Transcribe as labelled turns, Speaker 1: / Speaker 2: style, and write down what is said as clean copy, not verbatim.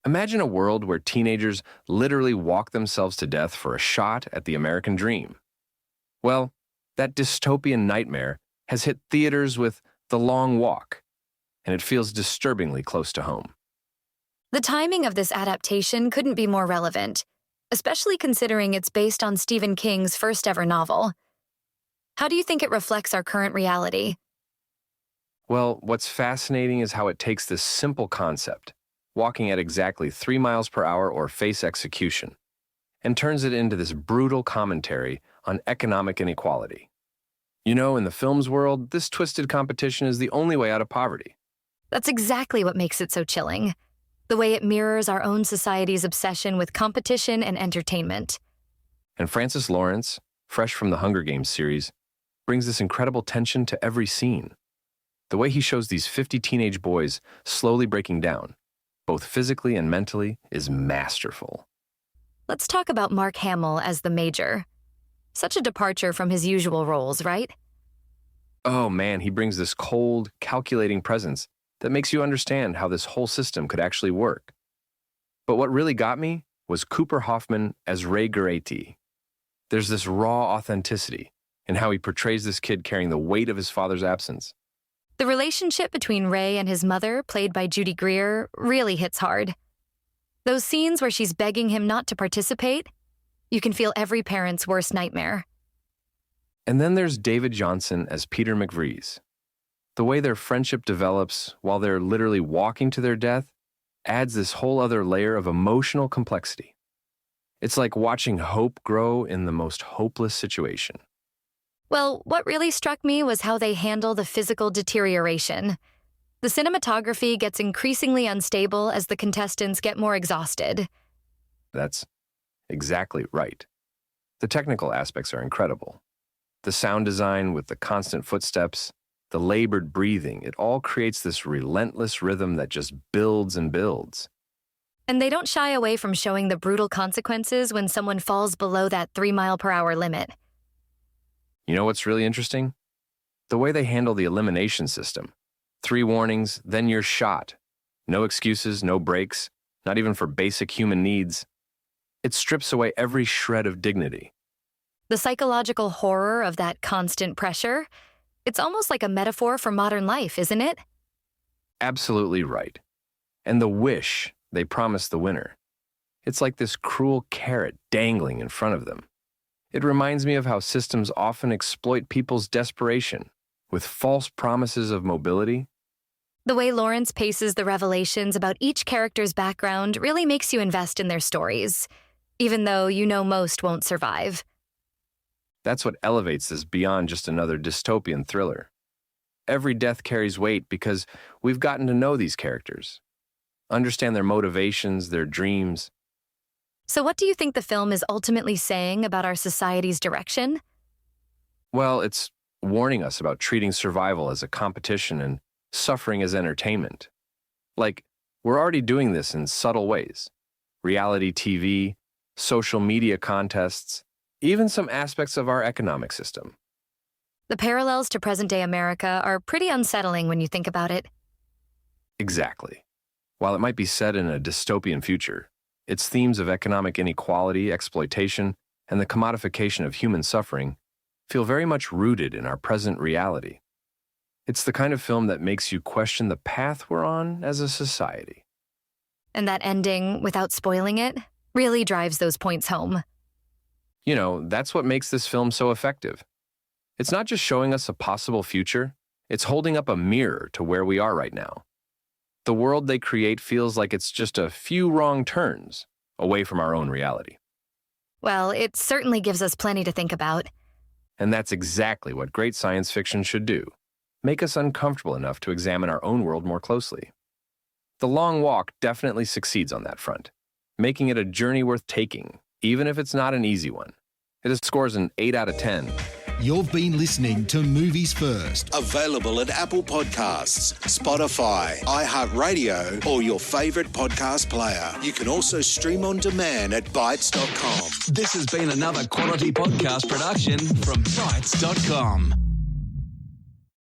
Speaker 1: Imagine a world where teenagers literally walk themselves to death for a shot at the American dream. Well, that dystopian nightmare has hit theaters with The Long Walk, and it feels disturbingly close to home.
Speaker 2: The timing of this adaptation couldn't be more relevant, especially considering it's based on Stephen King's first ever novel. How do you think it reflects our current reality?
Speaker 1: Well, what's fascinating is how it takes this simple concept, walking at exactly 3 miles per hour or face execution, and turns it into this brutal commentary on economic inequality. You know, in the film's world, this twisted competition is the only way out of poverty.
Speaker 2: That's exactly what makes it so chilling. The way it mirrors our own society's obsession with competition and entertainment.
Speaker 1: And Francis Lawrence, fresh from the Hunger Games series, brings this incredible tension to every scene. The way he shows these 50 teenage boys slowly breaking down, both physically and mentally, is masterful.
Speaker 2: Let's talk about Mark Hamill as the Major. Such a departure from his usual roles, right?
Speaker 1: Oh man, he brings this cold, calculating presence that makes you understand how this whole system could actually work. But what really got me was Cooper Hoffman as Ray Guerretti. There's this raw authenticity in how he portrays this kid carrying the weight of his father's absence.
Speaker 2: The relationship between Ray and his mother, played by Judy Greer, really hits hard. Those scenes where she's begging him not to participate, you can feel every parent's worst nightmare.
Speaker 1: And then there's David Johnson as Peter McVries. The way their friendship develops while they're literally walking to their death adds this whole other layer of emotional complexity. It's like watching hope grow in the most hopeless situation.
Speaker 2: Well, what really struck me was how they handle the physical deterioration. The cinematography gets increasingly unstable as the contestants get more exhausted.
Speaker 1: That's exactly right. The technical aspects are incredible. The sound design with the constant footsteps, the labored breathing, it all creates this relentless rhythm that just builds and builds.
Speaker 2: And they don't shy away from showing the brutal consequences when someone falls below that 3 mile per hour limit.
Speaker 1: You know what's really interesting? The way they handle the elimination system. 3 warnings, then you're shot. No excuses, no breaks, not even for basic human needs. It strips away every shred of dignity.
Speaker 2: The psychological horror of that constant pressure, it's almost like a metaphor for modern life, isn't it?
Speaker 1: Absolutely right. And the wish they promise the winner. It's like this cruel carrot dangling in front of them. It reminds me of how systems often exploit people's desperation with false promises of mobility.
Speaker 2: The way Lawrence paces the revelations about each character's background really makes you invest in their stories, even though you know most won't survive.
Speaker 1: That's what elevates this beyond just another dystopian thriller. Every death carries weight because we've gotten to know these characters, understand their motivations, their dreams.
Speaker 2: So what do you think the film is ultimately saying about our society's direction?
Speaker 1: Well, it's warning us about treating survival as a competition and suffering as entertainment. Like, we're already doing this in subtle ways. Reality TV, social media contests, even some aspects of our economic system.
Speaker 2: The parallels to present-day America are pretty unsettling when you think about it.
Speaker 1: Exactly. While it might be set in a dystopian future, its themes of economic inequality, exploitation, and the commodification of human suffering feel very much rooted in our present reality. It's the kind of film that makes you question the path we're on as a society.
Speaker 2: And that ending, without spoiling it, really drives those points home.
Speaker 1: You know, that's what makes this film so effective. It's not just showing us a possible future, it's holding up a mirror to where we are right now. The world they create feels like it's just a few wrong turns away from our own reality.
Speaker 2: Well, it certainly gives us plenty to think about.
Speaker 1: And that's exactly what great science fiction should do. Make us uncomfortable enough to examine our own world more closely. The Long Walk definitely succeeds on that front, making it a journey worth taking, even if it's not an easy one. It scores an 8 out of 10.
Speaker 3: You've been listening to Movies First.
Speaker 4: Available at Apple Podcasts, Spotify, iHeartRadio, or your favourite podcast player. You can also stream on demand at Bytes.com.
Speaker 5: This has been another quality podcast production from Bytes.com.